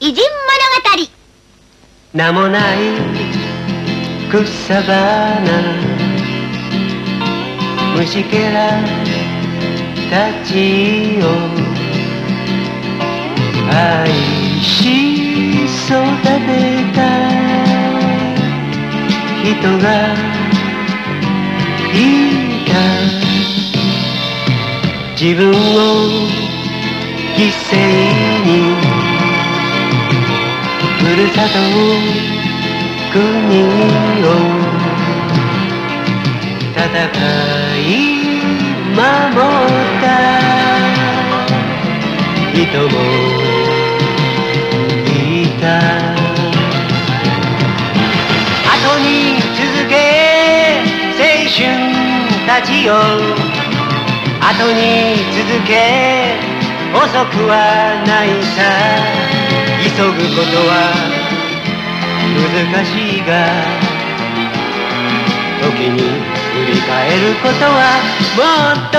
偉人物語。名もない草花虫けらたちを愛し育てた人がいた。自分を犠牲にふるさと国を戦い守った人もいた。後に続け青春たちよ、後に続け遅くはないさ。急ぐことは難しいが、時に振り返ることはもっと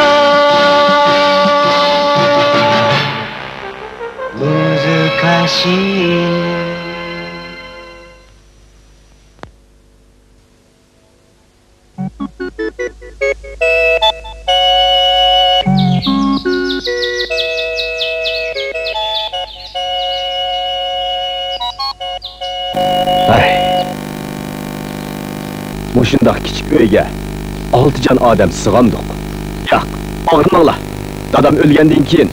難しい。Mushundaq kichik uyga 6 jon odam sig'amdiq. Yo'q, o'g'rininglar. Dadam o'lgandan keyin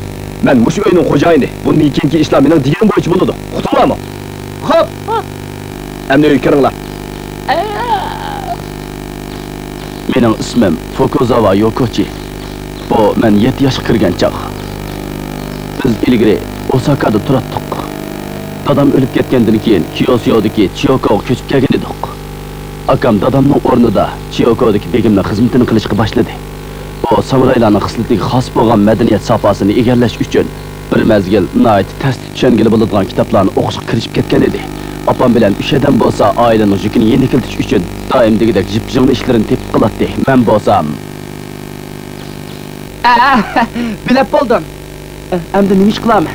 men mush uyning xo'jayini. Bundan keyingi ishlar mening deganim bo'yicha bo'ladi. Uqdilarmi? Xo'p. Endi uyga kiringlar. Mening ismim Fukuzawa Yokochi. Bu men 7 yoshga kirgan chaq. Biz ilgari Osakada turatdik. Dadam o'lib ketgandan keyin Kyoshyodagi Chiyokoga ko'chib kelgan edik. Akam dadamning o'rnida Chiyokodagi begimning xizmatini qilishga boshladi. O samuraylarning xislatiga xos bo'lgan madaniyat sohasini egallash uchun bir mezgil nihoyat test tushangili bo'ladigan kitoblarni o'qishga kirishib ketgan edi. Opam bilan ushadan bo'lsa oilaning yukini yengiltish uchun doim degidek jip-jig'in ishlarini tepib qiladi. Men bo'lsam bilib bo'ldim. Endi nima ish qilaman?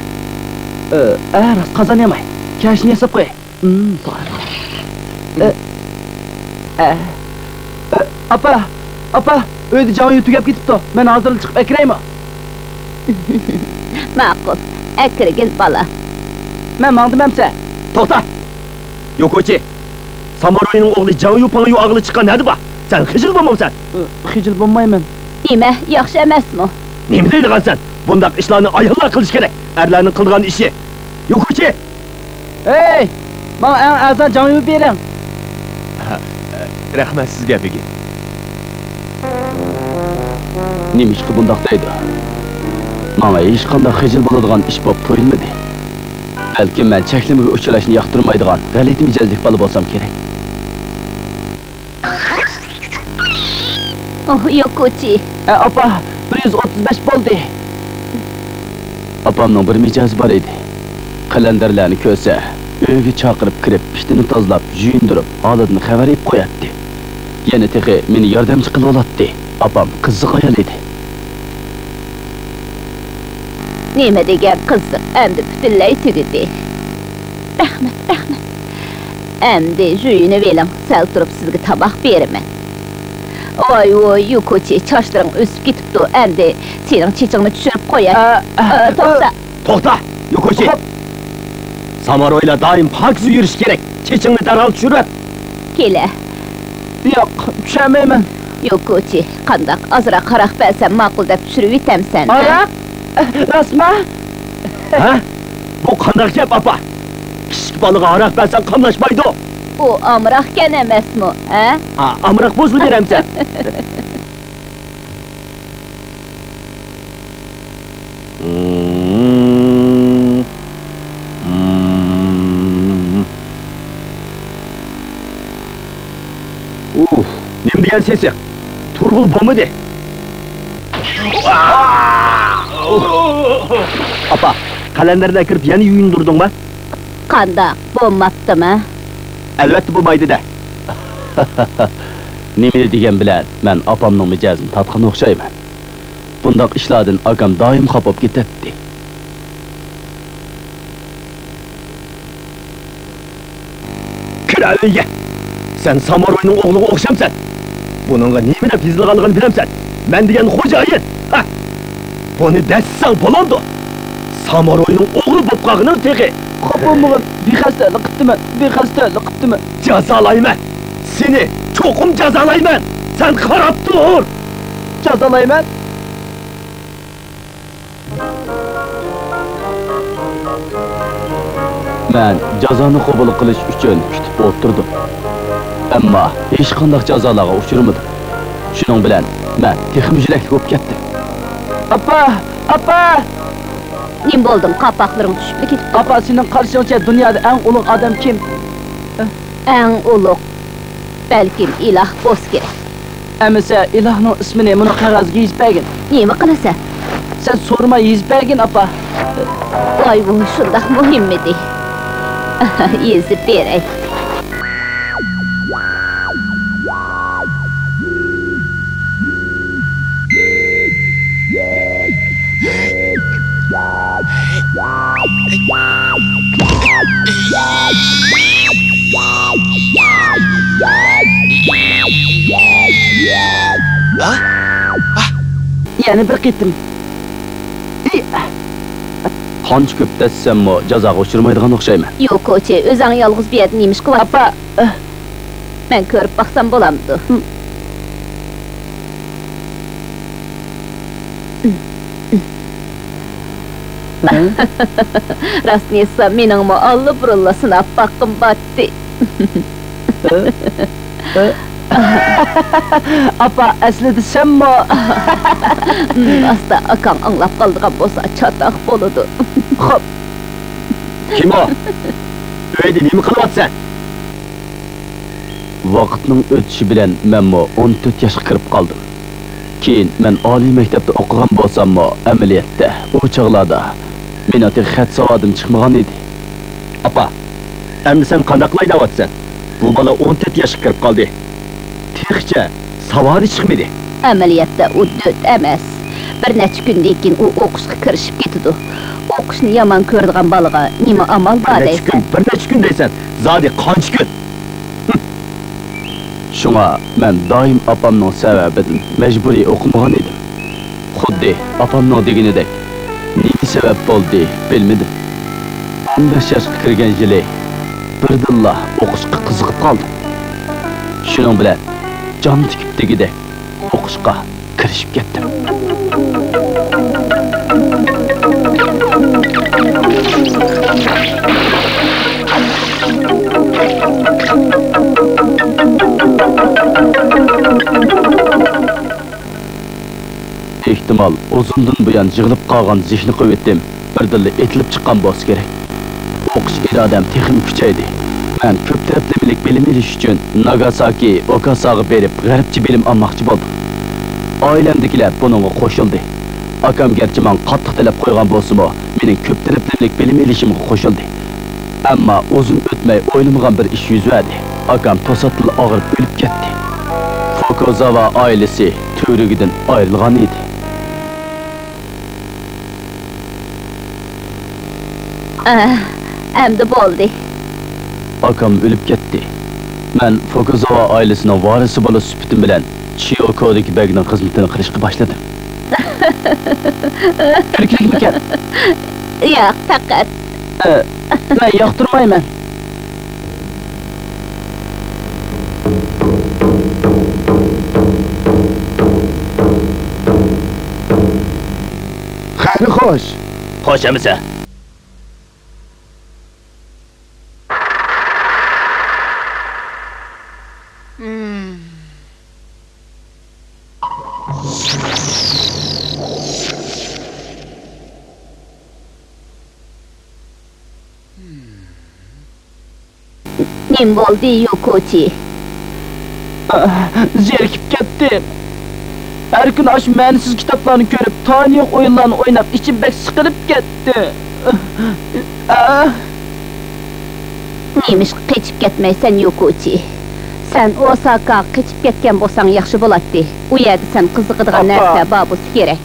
Rost qozonamay. Kashni yasab qo'y. Apa, uyda joyi tugab ketibdi. Men hozir chiqib akraymi? Ma'qul, akragil bola. Men mangdimamsa. To'xta. Yo'q-chi. Samoyning o'g'li Jang Yupangning og'li chiqqan nadi bu? Sen xijil bo'lmaysan. Xijil bo'lmayman. Nima, yaxshi emasmi? Nima deydigansan? Bundaq ishlarni ayollar qilish kerak. Erlarning qilgan ishi. Yo'q-chi. Hey! Menga azan Jang Yup bering. Rahmat sizga begi. Nima ish bundaq deydi? Menga hech qanday xijil bo'ladigan ish bo'lib qo'yilmadi. Balki men cheklimiga uchrashni yoqtirmaydigan g'alati mijozlik bola bo'lsam kerak. Oh, Yokochi. Apa, 135 bo'ldi. Apamning bir mijozi bor edi. Qalandarlarni ko'rsa, uyga chaqirib kirib, ishtini tozalab, yuyindirib, holatini xabar berib qo'yatdi. Yana teqi meni yordamchi qilib oladi. Apam qiziq ayol edi. Nima degan qiziq, endi butunlay tugadi. Rahmat. Endi yuyini veling, sal turib sizga taboq beraman. Oy, Yokochi, chochlaring o'sib ketibdi. Endi sening chechingni tushirib qo'yay. To'xta, Yokochi. Samoylar doim pokiz yurish kerak. Chechingni darhol tushirib. Kela. Yo'q, tushamayman. Yokochi, qandaq azroq qaraq bersam ma'qul deb tushirib etamsan. Araq? Rasma? Ha? Bu qandaq gap, apa? Kichik bolaga araq bersam qamlashmaydi. O amroqkan emasmi, ha? Amroq bozilib beramsan. Nima degan sesi? Turg'ul bo'lmadi. Apa, qalandarga kirib yana yuyindirdingmi? Qandaq bo'lmabdimi? Albatta bo'lmaydi-da. Nima degan bilan men opamning mijozini tatqan o'xshayman. Bundaq ishlardan akam doim xafa bo'lib ketadi. Kira uyga. Sen Samoroy'nun oğluga o'xshamsan. Bununla nimene fizilganligini bilemsen. Men degan xo'jayin. Ha. Buni dessang bo'ladi. Samoroy'nun oğlu bo'lib qolg'ini teqi. Qopamıg'in bexastalik qiptiman, bexastalik qiptiman. Jazolayman. Seni cho'qim jazolayman. Sen qarab tur. Jazolayman. Men jazoni qabul qilish uchun kutib o'tirdim. Ammo hech qanday jazolarga uchramadim. Shuning bilan men texim jilak bo'lib ketdim. Apa! Nim bo'lding, qapoqlaring tushib ketibdi. Apa, sening qarshingcha dunyoda eng ulug' odam kim? Eng ulug' balkim iloh bo'ls kerak. Amisa ilohning ismini buni qog'ozga yozbagin. Nima qilasan? Sen so'rma yozbagin, apa. Voy, bu shundoq muhimmidi? Yezib beray. Yana bir qitim. Qancha ko'p dessammi jazoga uchirmaydigan o'xshayman. Yo'q, ko'chi, o'zing yolg'iz bu yerda nemish qilyapsan? Apa, Men ko'rib baqsam bo'lamdi. Rostni esa meningmi olli burilla sinab baqqim batdi. apa aslida senmi? Asta akam anglab qoldigan bo'lsa chataq bo'ladi. Xo'p. Kim o? Uyda nima qilyapsan? Vaqtning o'tishi bilan menmi 14 yoshga kirib qoldim. Keyin men oliy maktabda o'qigan bo'lsam-mo, amaliyotda u chog'larda meni xat savodim chiqmagan edi. Apa, endi sen qanday qilyapsan? Bu bola 14 yoshga kirib qoldi. Texcha savodi chiqmadi. Amaliyotda u döt emas. Bir necha kundan keyin u o'qishga kirishib ketdi. O'qishni yomon ko'radigan bolaga nima amal bor deysan? Bir necha kun deysan. Zodi qancha kun? Shunga men doim opamning sababidan majburiy o'qimagan edim. Xuddi opamning deganidek. Nima sabab bo'ldi bilmadim. 15 yoshga kirgan yili birdilla o'qishga qiziqib qoldim. Shuning bilan jon tikib degidek o'qishga kirishib ketdim. Ehtimal uzundan buyon yig'ilib qolgan zehni quvvatim birdilla etilib chiqqan bo'lsa kerak. O'qish irodam texim kuchaydi. Men ko'p tarafli bilim olish uchun Nagasaki, Okasaga berib g'arbcha bilim olmoqchi bo'ldim. Oilamdagilar buningga qo'shildi. Akam garchi men qattiq talab qo'ygan bo'lsa-mo, mening ko'p tarafli bilim olishimga qo'shildi. Ammo uzun o'tmay o'ylamagan bir ish yuz berdi. Akam to'satdan og'rib o'lib ketdi. Fukuzawa oilasi to'rigidan ayrilgan edi. Endi bo'ldi. Akam o'lib ketdi. Men Fukuzawa oilasining varisi bo'lish sifatim bilan Chiokodagi bagning xizmatini qilishga boshladim. Erkakmikan? Yo'q, faqat Men yoqtirmayman. Qani xo'sh. Xo'sh emisa? Nim bo'ldi, Yokochi? Zerikib ketdim. Her gün aş ma'nisiz kitaplarını ko'rib, taniyoq o'yinlarni o'ynab, ichim bek siqilib ketdi. Nemish qechib ketmaysan, Yokochi? Sen Osaka qechib ketgan bo'lsang yaxshi bo'ladi. U yerda sen qiziqadigan narsa bor bo'lsa kerak.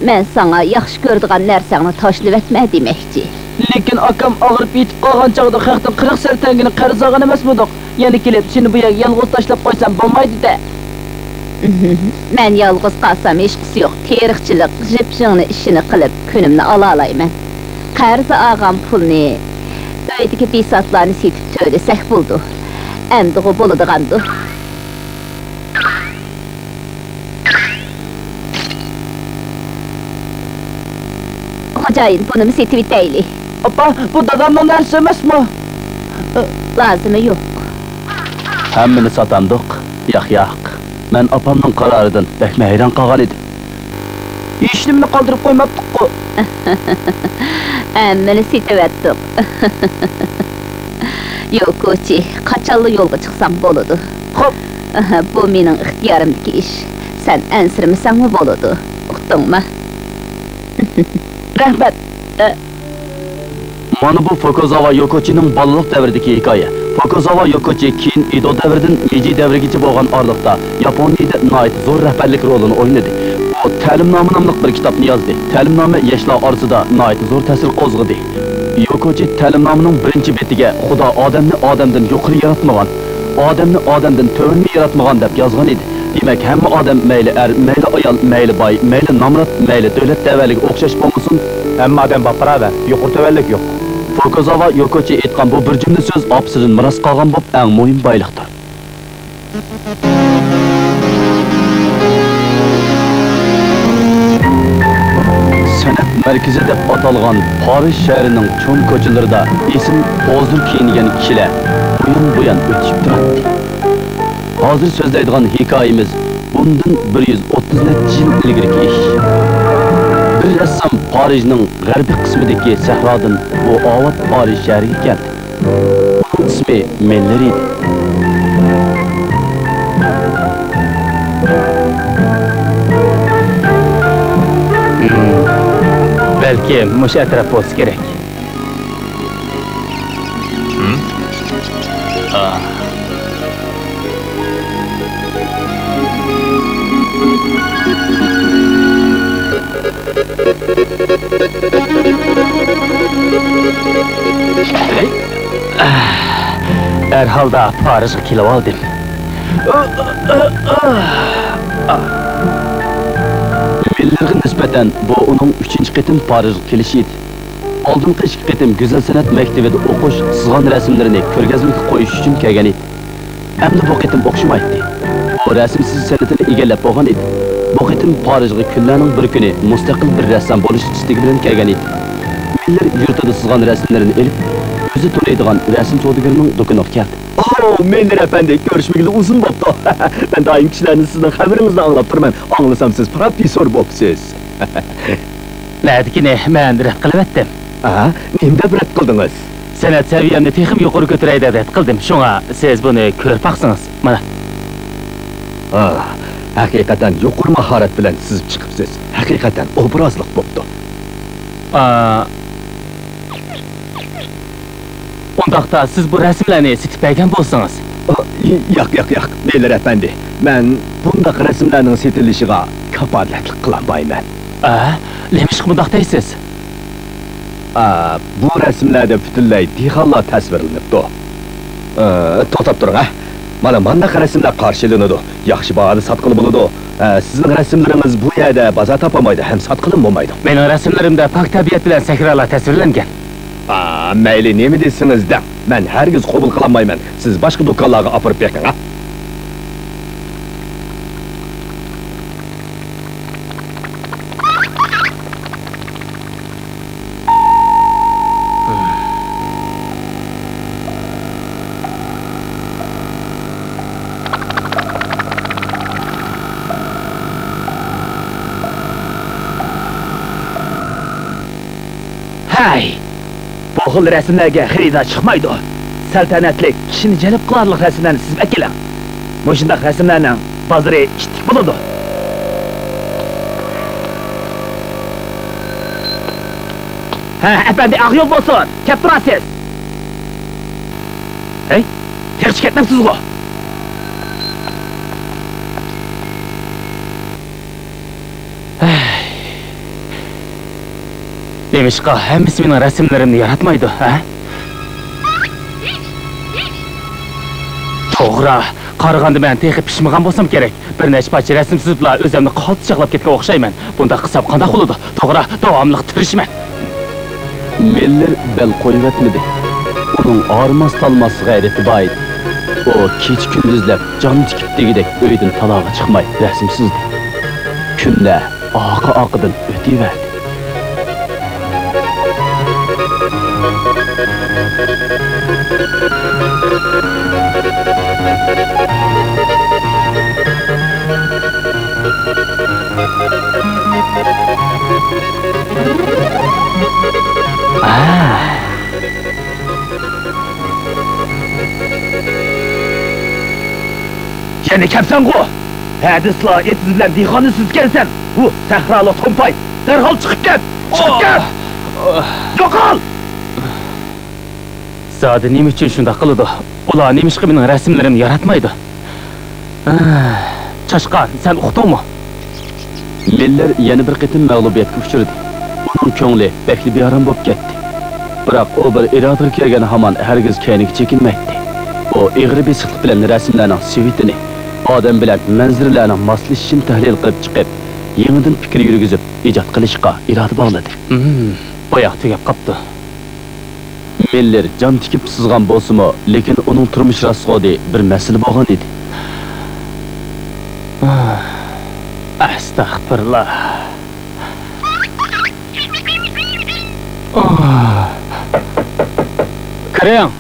Men sana yaxshi ko'radigan narsangni tashlab etma demoqchi. Lekin akam ağırıp yetib qolgan chaqda xalqdan 40 sar tangini qarz olgan emasmidik. Yana kelib seni bu yerga yolg'iz tashlab qo'ysam bo'lmaydi-da. Men yolg'iz qolsam hech qisi yo'q. Teriqchilik, jipjingni ishini qilib kunimni ola olayman. Qarz olgan pulni uydagi besatlarni setib to'lasak bo'ldi. Endi bu bo'ladigandu. Xo'jayin, buni setib bitaylik. Opa, bu dadamning narsa emasmi? Lazımı yo'q. Hammani sotamdiq. Yo'q. Men opamning qaroridan bakma hayron qolgan edim. Hech nimani qoldirib qo'ymabdiq-ku. Hammani setib etdik. Yo'q, ko'chi, qachonli yo'lga chiqsam bo'ladi. Xo'p, Bu mening ixtiyorimdagi ish. Sen ansirmasangmi bo'ladi. Uqdingmi? rahmat. Mana bu Fukuzawa Yokochining balaliq davridagi hikoya. Fukuzawa Yokochi keyin Edo davridan Meiji davrigacha bo'lgan orliqda Yaponiyada nihoyat zo'r rahbarlik rolini o'ynadi. U ta'limnoma nomli bir kitobni yozdi. Ta'limnoma yoshlar orasida nihoyat zo'r ta'sir qo'zg'adi. Yokochi ta'limnomining birinchi betiga Xudo odamni odamdan yuqori yaratmagan, odamni odamdan to'g'ri yaratmagan deb yozgan edi. Demak, hamma odam mayli er, mayli ayol, mayli boy, mayli nomrod, mayli davlat tavalliga o'xshash bo'lmasin, hamma odam baparada, yuqori tavallik yo'q. Fukuzawa Yokochi aytgan bu bir jumla so'z opsidan miros qolgan bo'lib, eng muhim boyliqdir. San'at markazi deb atalgan Parij shahrining cho'ng ko'chalarida ism hozir kiyingan kishilar bu yan o'tib turadi. Hozir so'zlaydigan hikoyamiz bundan 130 yil ilgirki ish. Bir rassom Parijning g'arbiy qismidagi sahrodan buovat Parij shahriga keldi. Uning ismi Meller edi. Belki mush atrof bo'lsa kerak. Derhalda Parij'e kelib oldim. Millerga nisbatan bu uning 3-qitim Parijga kelishi edi. Oldingi 2 qitim Go'zal san'at maktabida o'qish, chizgan rasmlarini ko'rgazmaga qo'yish uchun kelgan edi. Endi bu qitim o'qishmaydi. Bu rasmsiz san'atini egallab bo'lgan edi. Bu qitim Parijga kunlarning bir kuni mustaqil bir rassom bo'lish istagi bilan kelgan edi. Miller yurtida chizgan rasmlarini olib, o'zi to'laydigan rasm savdogarining do'koniga keldi. Mender efendi, görüşmekle uzun boptu. Ben daim kişilerin sizden haberinizi anlap durmam. Anlasam siz profesör bopsiz. Nədikini mən rədd qılıb etdim. Aha, nimde rədd qıldınız? Sənət səviyyəmni texim yuqarı götürəydə rədd qıldım. Şuna siz bunu körüb baxsınız. Mana. Hakikaten yuqur maharet bilen siz çıkıpsız. Hakikaten obrazlık boptu. Ondaqda siz bu rəsmlərini sitib bəyən bolsanız. Yak, Beyler efendi. Ben bundaq resimlerinin setilişiğe kapaletlik kılanmayman. Lemiş qımındaq deysiz? Bu resimlerde bütünley dihalla təsvirilibdi. To'xtab turing, ha? Mana mandaq resimler qarşılanıdı. Yaxşı bahada satqılı buludu. Sizin resimleriniz bu yerdə bazar tapamaydı, hem satqılı olmaydı. Mening resimlerimde pak tabiat bilen sehralar təsvirləngan. Meyli ne mi desiniz de, ben hergiz qabul qılanmayman. Siz başka dükkanlarga apırıp bekin, ha? Hay! Bu xil resimlerge xirida çıkmaydı. Saltanatli, kişini celip kılarlık resimlerini siz bekleyin. Muşundaq resimlerinin bazırı iştik buludu. Efendi, ağ yol bolsun, kep durasız. Hey, tek çıkartmamsız o. Demişqa hammasi mening rasmlarimni yaratmaydi, ha? To'g'ri, qaraganda men texi pishmagan bo'lsam kerak. Bir necha parcha rasm chizibla o'zimni qaltis chaqlab ketgan o'xshayman. Bunda qilsam qanday bo'ladi? To'g'ri, davomli tirishman. Miller bel qo'yvatmadi. Uning armas talmas g'ayrati bor edi. O kech kunduzlab jon tikib degidek uydan taloga chiqmay rasm chizdi. Kunlar oqi-oqidan o'taverdi. Yana kapsan qo. Hadisla etiz bilan dehqonni sizgansan. Bu sahralo to'mpay. Darhol chiqib ket. Chiqib ket. Yo'qol. Zodi nima uchun shunday qiladi? Ular nima ishqa mening rasmlarimni yaratmaydi? Chashqan, sen uqdingmi? Miller yana bir qitim mag'lubiyatga uchradi. Uning ko'ngli bekli bearam bo'lib ketdi. Biroq o bir irodaga kelgan hamon hargiz kayniga chekinmaydi. O ig'ri besiqlik bilan rasmlarning sivitini, odam bilan manzirlarning moslashishini tahlil qilib chiqib, yangidan fikr yurgizib, ijod qilishga iroda bog'ladi. Oyoq tugab qopti. Miller jon tikib sizgan bo'lsa-mu, lekin uning turmush rasxodi bir masala bo'lgan edi. Astagfirullah. Kiring.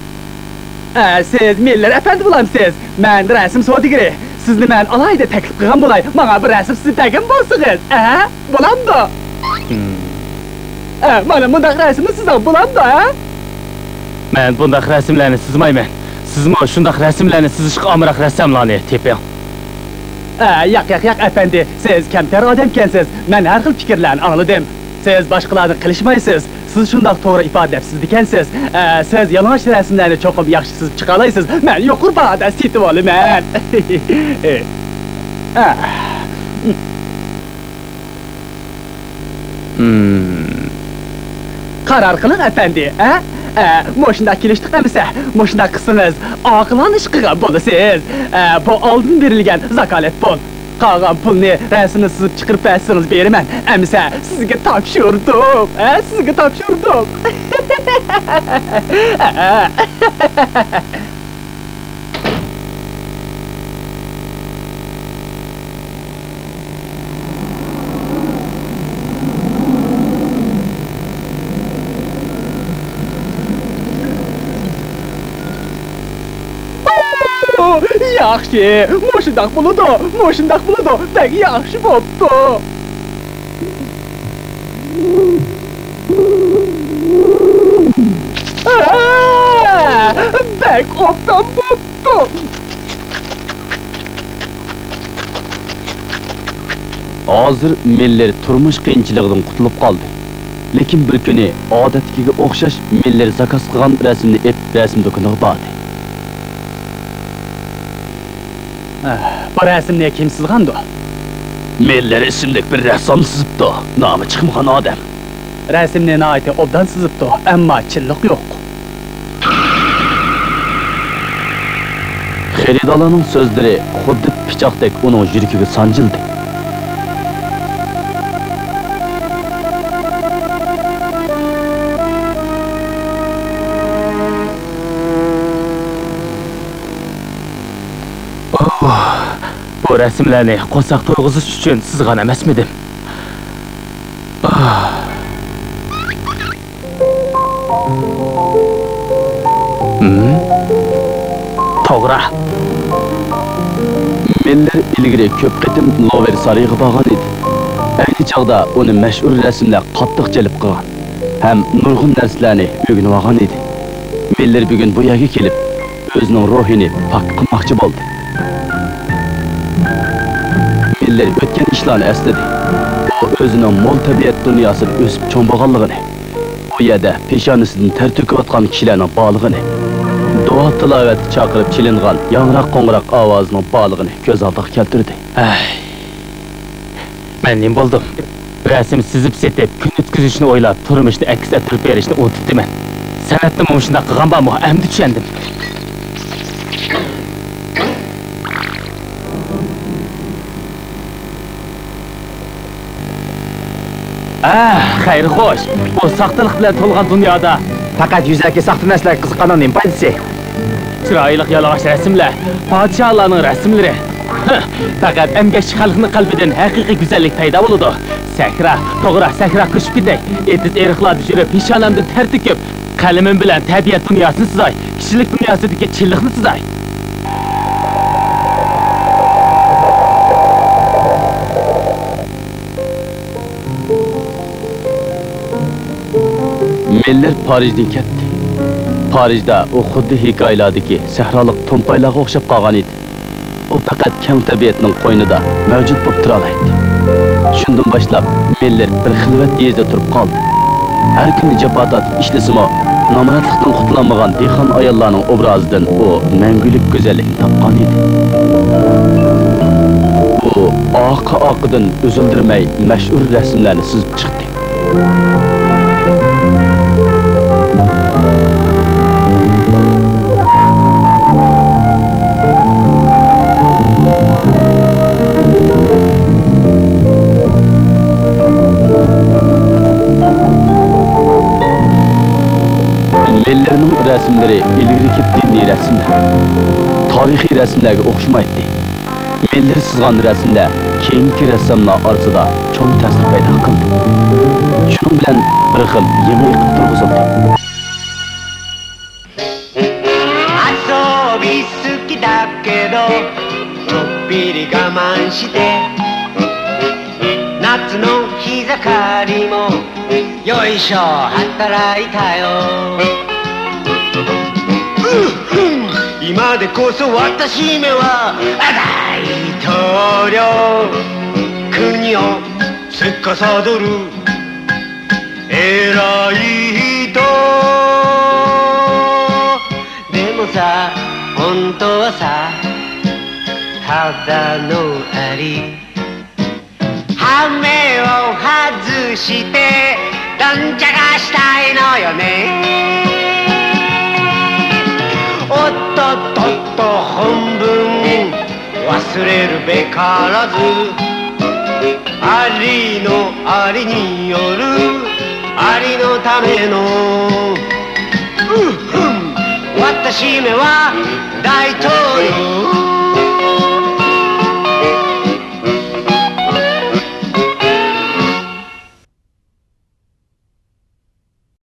Siz Miller efendi bulamsiz. Men rasm so'digiri. Sizni men alayda taklif qilgan bo'lay. Menga bir rasm siz tagim bo'lsangiz, bo'lamdi. Mana bundaq rasmni sizdan bo'lamdi, Men bundaq rasmlarni chizmayman. Sizmi shundaq rasmlarni chizishga amroq rassamlarni teping. Yo'q efendi, siz kamtar odamkansiz. Men har xil fikrlarni angladim. Siz boshqalarni qilishmaysiz. Siz shundoq to'g'ri ifodalabsiz ekansiz. Siz yalang'och rasmlarni cho'qib yaxshi chizib chiqa olasiz. Men yuqori bahada setib olaman. Qarar qiling efendi, Moshunda kelishdik emisa, moshunda qilsangiz, oqilona ish qilgan bo'lasiz. Bu oldin berilgan zakalat pul. Qolgan pulni rasmni chizib chiqarib bersangiz beraman. Emisa sizga topshirdim. Sizga topshirdim. Yaxshi, moshundaq bo'ladi. Bak yaxshi bo'pti. Bak obdan bo'pti. Hozir Miller turmush qiyinchiligidan qutulib qoldi. Lekin bir kuni odatga o'xshash Miller zakaz qilgan rasmni rasm do'koniga bordi. Bu rasmni kim chizgandi? Miller ismli bir rassom chizibdi. Nomi chiqmagan odam. Rasmni noiti obdan chizibdi, ammo chinliq yo'q. Xaridorlarning so'zlari xuddi pichoqdek uning yuragiga sanjildi. Bu rasmlarni qo'saq to'yg'izish uchun chizgan emasmidim? To'g'ri. Miller ilgari ko'p qitim Lover sariga borgan edi. Ayni chog'da uni mashhur rasmlar qattiq jalb qilgan. Ham nurg'un darslarni o'rganib olgan edi. Miller bugun bu yerga kelib, o'zining ruhini pok qilmoqchi bo'ldi. Miller o'tgan ishlarni esladi. O o'zining mo'l tabiat dunyosida o'sib cho'ng bo'lganligini, bu yerda peshonasidan ter to'kayotgan kishilarning borlig'ini, duo tilovat chaqirib chilingan yangroq qo'ng'iroq ovozining borlig'ini ko'z oldiga keltirdi. Men nim bo'ldim? Resim sizip setip, gün ötküzüşünü oylap, turmuşda aks ettirip berişni unutupdiman. Sanatni mumshunda qilgan bormi, endi tushundim. Xayr xo'sh. Bu saqtılık bilan to'lgan dunyoda Faqat yuzaki saxta narsalarga qiziqqanning nima foydasi? chiroyli yalang'och rasmlar, podshohlarning rasmlari. Faqat emgakchi xalqning qalbidan haqiqiy go'zallik paydo bo'ladi. Sakra, to'g'ri, sakra qo'shib ketay. Etiz eriqlarda yurib, peshonamdan ter to'kib, qalamim bilan tabiat dunyosini chizay, kishilik dunyosidagi chinlikni chizay. Miller Parijdan ketdi. Parijda u xuddi hikoyalardagi sahrolik to'mpaylarga o'xshab qolgan edi. U faqat keng tabiatning qo'ynida mavjud bo'lib tura oladi. Shundan boshlab Miller bir xilvat yezda turib qoldi. Har kuni jafo tortib ishlasimi, nomratlikdan qutlanmagan dehqon ayollarning obrazidan u mangulik go'zallikni topgan edi. U oqidan uzildirmay mashhur rasmlarni chizib chiqdi. Millerning rasmlari ilgirki diniy rasmlar, tarixiy rasmlarga o'xshamaydi. Miller chizgan rasmlar keyingi rassomlar orasida cho'ng ta'sir paydo qildi. Shuning bilan bir xil yangi yiqib turg'izildi. 遊び好きだけどちょっぴり我慢して夏の日盛りもよいしょ働いたよ今でこそ私めは大統領国を司る偉い人でもさ本当はさただのアリ羽目を外してどんちゃがしたいのよねおっとっとっと本文忘れるべからずありのありによるありのための私めは大統領